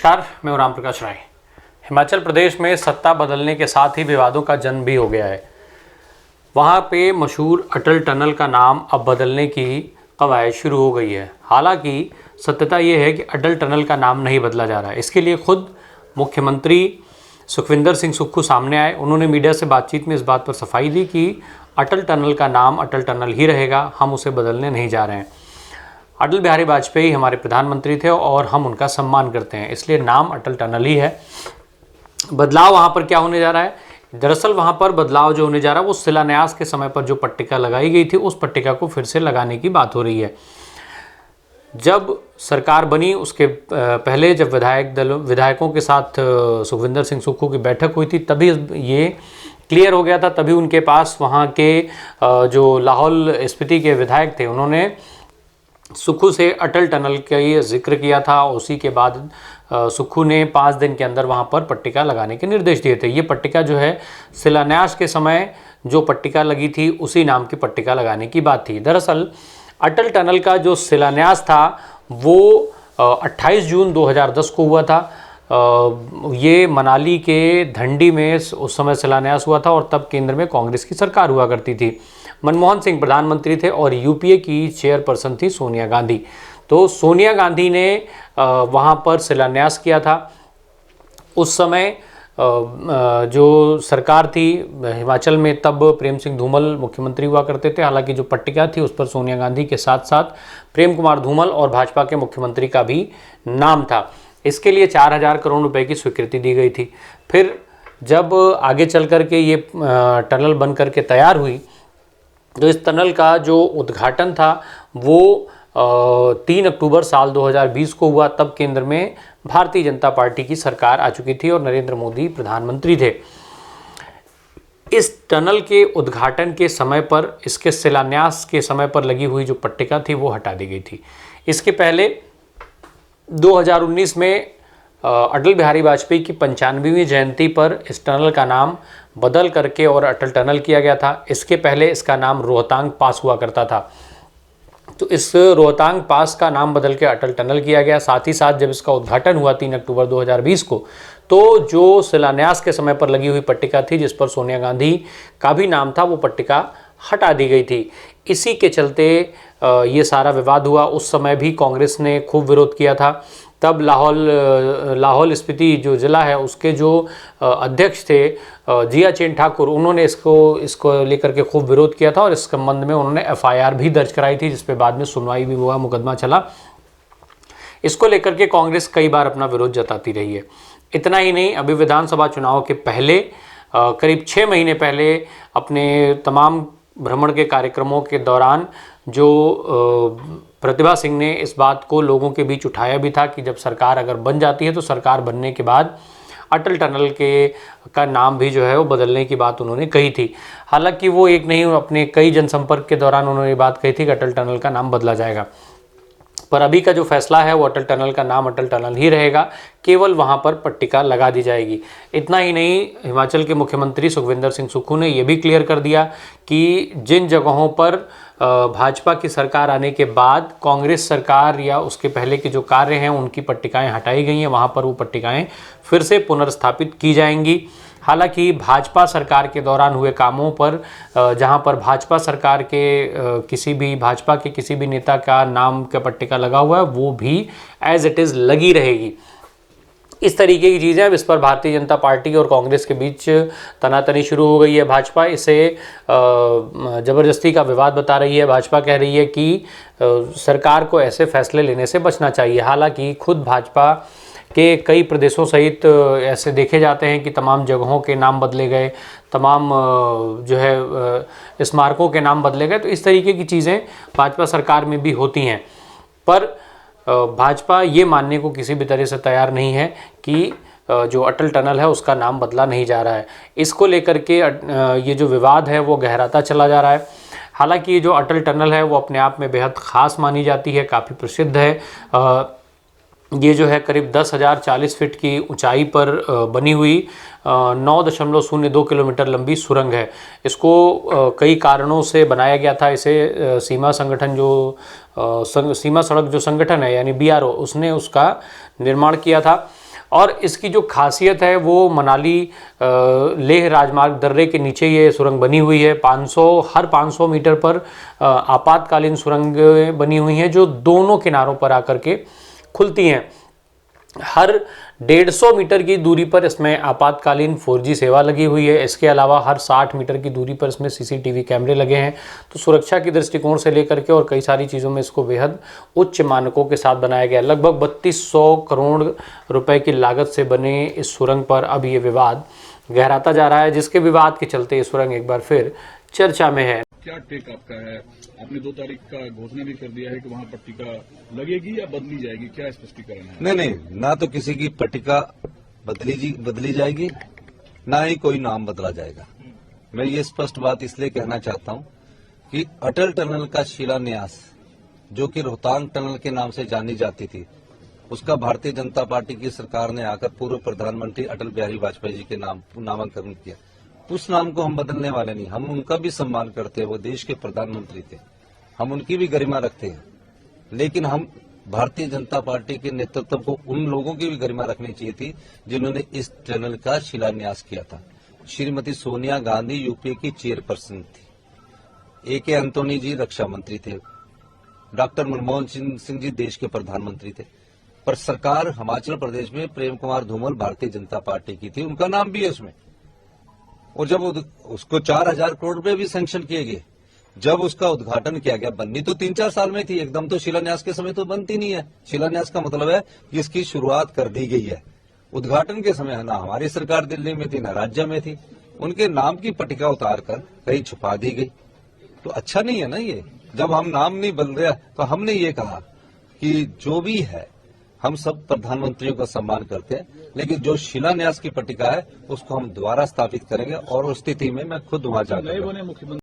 नमस्कार, मैं हूं राम प्रकाश राय। हिमाचल प्रदेश में सत्ता बदलने के साथ ही विवादों का जन्म भी हो गया है। वहां पे मशहूर अटल टनल का नाम अब बदलने की कवायद शुरू हो गई है। हालांकि सत्यता ये है कि अटल टनल का नाम नहीं बदला जा रहा है। इसके लिए खुद मुख्यमंत्री सुखविंदर सिंह सुक्खू सामने आए। उन्होंने मीडिया से बातचीत में इस बात पर सफाई दी कि अटल टनल का नाम अटल टनल ही रहेगा, हम उसे बदलने नहीं जा रहे हैं। अटल बिहारी वाजपेयी हमारे प्रधानमंत्री थे और हम उनका सम्मान करते हैं, इसलिए नाम अटल टनल ही है। बदलाव वहाँ पर क्या होने जा रहा है? दरअसल वहाँ पर बदलाव जो होने जा रहा है वो शिलान्यास के समय पर जो पट्टिका लगाई गई थी उस पट्टिका को फिर से लगाने की बात हो रही है। जब सरकार बनी उसके पहले जब विधायकों के साथ सुखविंदर सिंह सुक्खू की बैठक हुई थी तभी ये क्लियर हो गया था। तभी उनके पास वहाँ के जो लाहौल स्पीति के विधायक थे उन्होंने सुक्खू से अटल टनल का ये जिक्र किया था। उसी के बाद सुक्खू ने 5 दिन के अंदर वहाँ पर पट्टिका लगाने के निर्देश दिए थे। ये पट्टिका जो है शिलान्यास के समय जो पट्टिका लगी थी उसी नाम की पट्टिका लगाने की बात थी। दरअसल अटल टनल का जो शिलान्यास था वो 28 जून 2010 को हुआ था। ये मनाली के धंडी में उस समय शिलान्यास हुआ था और तब केंद्र में कांग्रेस की सरकार हुआ करती थी। मनमोहन सिंह प्रधानमंत्री थे और यूपीए की चेयरपर्सन थी सोनिया गांधी। तो सोनिया गांधी ने वहाँ पर शिलान्यास किया था। उस समय जो सरकार थी हिमाचल में तब प्रेम सिंह धूमल मुख्यमंत्री हुआ करते थे। हालांकि जो पट्टिका थी उस पर सोनिया गांधी के साथ साथ प्रेम कुमार धूमल और भाजपा के मुख्यमंत्री का भी नाम था। इसके लिए 4000 करोड़ रुपए की स्वीकृति दी गई थी। फिर जब आगे चल कर के ये टनल बन कर के तैयार हुई तो इस टनल का जो उद्घाटन था वो 3 अक्टूबर साल 2020 को हुआ। तब केंद्र में भारतीय जनता पार्टी की सरकार आ चुकी थी और नरेंद्र मोदी प्रधानमंत्री थे। इस टनल के उद्घाटन के समय पर इसके शिलान्यास के समय पर लगी हुई जो पट्टिका थी वो हटा दी गई थी। इसके पहले 2019 में अटल बिहारी वाजपेयी की 95वीं जयंती पर इस टनल का नाम बदल करके और अटल टनल किया गया था। इसके पहले इसका नाम रोहतांग पास हुआ करता था। तो इस रोहतांग पास का नाम बदल के अटल टनल किया गया। साथ ही साथ जब इसका उद्घाटन हुआ 3 अक्टूबर 2020 को तो जो शिलान्यास के समय पर लगी हुई पट्टिका थी जिस पर सोनिया गांधी का भी नाम था वो पट्टिका हटा दी गई थी। इसी के चलते ये सारा विवाद हुआ। उस समय भी कांग्रेस ने खूब विरोध किया था। तब लाहौल स्पीति जो ज़िला है उसके जो अध्यक्ष थे जिया चेन ठाकुर, उन्होंने इसको लेकर के खूब विरोध किया था और इस संबंध में उन्होंने FIR भी दर्ज कराई थी जिस पे बाद में सुनवाई भी हुआ, मुकदमा चला। इसको लेकर के कांग्रेस कई बार अपना विरोध जताती रही है। इतना ही नहीं, अभी विधानसभा चुनाव के पहले करीब 6 महीने पहले अपने तमाम भ्रमण के कार्यक्रमों के दौरान जो प्रतिभा सिंह ने इस बात को लोगों के बीच उठाया भी था कि जब सरकार अगर बन जाती है तो सरकार बनने के बाद अटल टनल का नाम भी जो है वो बदलने की बात उन्होंने कही थी। हालांकि वो एक नहीं, अपने कई जनसंपर्क के दौरान उन्होंने ये बात कही थी कि अटल टनल का नाम बदला जाएगा। पर अभी का जो फैसला है वो अटल टनल का नाम अटल टनल ही रहेगा, केवल वहाँ पर पट्टिका लगा दी जाएगी। इतना ही नहीं, हिमाचल के मुख्यमंत्री सुखविंदर सिंह सुक्खू ने यह भी क्लियर कर दिया कि जिन जगहों पर भाजपा की सरकार आने के बाद कांग्रेस सरकार या उसके पहले के जो कार्य हैं उनकी पट्टिकाएं हटाई गई हैं, वहाँ पर वो पट्टिकाएं फिर से पुनर्स्थापित की जाएंगी। हालांकि भाजपा सरकार के दौरान हुए कामों पर जहां पर भाजपा सरकार के भाजपा के किसी भी नेता का नाम का पट्टिका लगा हुआ है वो भी एज इट इज़ लगी रहेगी। इस तरीके की चीज़ें अब इस पर भारतीय जनता पार्टी और कांग्रेस के बीच तनातनी शुरू हो गई है। भाजपा इसे ज़बरदस्ती का विवाद बता रही है। भाजपा कह रही है कि सरकार को ऐसे फैसले लेने से बचना चाहिए। हालांकि खुद भाजपा के कई प्रदेशों सहित ऐसे देखे जाते हैं कि तमाम जगहों के नाम बदले गए, तमाम जो है स्मारकों के नाम बदले गए। तो इस तरीके की चीज़ें भाजपा सरकार में भी होती हैं। पर भाजपा ये मानने को किसी भी तरह से तैयार नहीं है कि जो अटल टनल है उसका नाम बदला नहीं जा रहा है। इसको लेकर के ये जो विवाद है वो गहराता चला जा रहा है। हालांकि ये जो अटल टनल है वो अपने आप में बेहद ख़ास मानी जाती है, काफ़ी प्रसिद्ध है। ये जो है करीब 10,040 फीट की ऊंचाई पर बनी हुई 9.02 किलोमीटर लंबी सुरंग है। इसको कई कारणों से बनाया गया था। इसे सीमा सड़क जो संगठन है यानी BRO उसने उसका निर्माण किया था। और इसकी जो खासियत है वो मनाली लेह राजमार्ग दर्रे के नीचे ये सुरंग बनी हुई है। हर 500 मीटर पर आपातकालीन सुरंग बनी हुई हैं जो दोनों किनारों पर आकर के खुलती हैं। हर 150 मीटर की दूरी पर इसमें आपातकालीन 4G सेवा लगी हुई है। इसके अलावा हर 60 मीटर की दूरी पर इसमें CCTV कैमरे लगे हैं। तो सुरक्षा की दृष्टिकोण से लेकर के और कई सारी चीज़ों में इसको बेहद उच्च मानकों के साथ बनाया गया। लगभग 3200 करोड़ रुपए की लागत से बने इस सुरंग पर अब ये विवाद गहराता जा रहा है, जिसके विवाद के चलते ये सुरंग एक बार फिर चर्चा में है। क्या टेक आपका है? आपने 2 तारीख का घोषणा भी कर दिया है कि वहां पट्टिका लगेगी या बदली जाएगी, क्या स्पष्टीकरण है? नहीं, ना तो किसी की पट्टिका बदली जाएगी, ना ही कोई नाम बदला जाएगा। मैं ये स्पष्ट बात इसलिए कहना चाहता हूं कि अटल टनल का शिलान्यास, जो कि रोहतांग टनल के नाम से जानी जाती थी, उसका भारतीय जनता पार्टी की सरकार ने आकर पूर्व प्रधानमंत्री अटल बिहारी वाजपेयी जी के नामांकन किया। उस नाम को हम बदलने वाले नहीं, हम उनका भी सम्मान करते हैं, वो देश के प्रधानमंत्री थे, हम उनकी भी गरिमा रखते हैं। लेकिन हम भारतीय जनता पार्टी के नेतृत्व को उन लोगों की भी गरिमा रखनी चाहिए थी जिन्होंने इस टनल का शिलान्यास किया था। श्रीमती सोनिया गांधी यूपीए की चेयरपर्सन थी, AK एंटोनी जी रक्षा मंत्री थे, डॉक्टर मनमोहन सिंह जी देश के प्रधानमंत्री थे, पर सरकार हिमाचल प्रदेश में प्रेम कुमार धूमल भारतीय जनता पार्टी की थी, उनका नाम भी है उसमें। और जब उसको 4000 करोड़ रुपए भी सैंक्शन किए गए, जब उसका उद्घाटन किया गया, बननी तो 3-4 साल में थी, एकदम तो शिलान्यास के समय तो बनती नहीं है। शिलान्यास का मतलब है कि इसकी शुरुआत कर दी गई है। उद्घाटन के समय ना हमारी सरकार दिल्ली में थी ना राज्य में थी, उनके नाम की पट्टिका उतार कर कहीं छुपा दी गई, तो अच्छा नहीं है ना ये। जब हम नाम नहीं बदल रहे तो हमने ये कहा कि जो भी है हम सब प्रधानमंत्रियों का सम्मान करते हैं, लेकिन जो शिलान्यास की पट्टिका है उसको हम दोबारा स्थापित करेंगे और उस स्थिति में मैं खुद वहां जाकर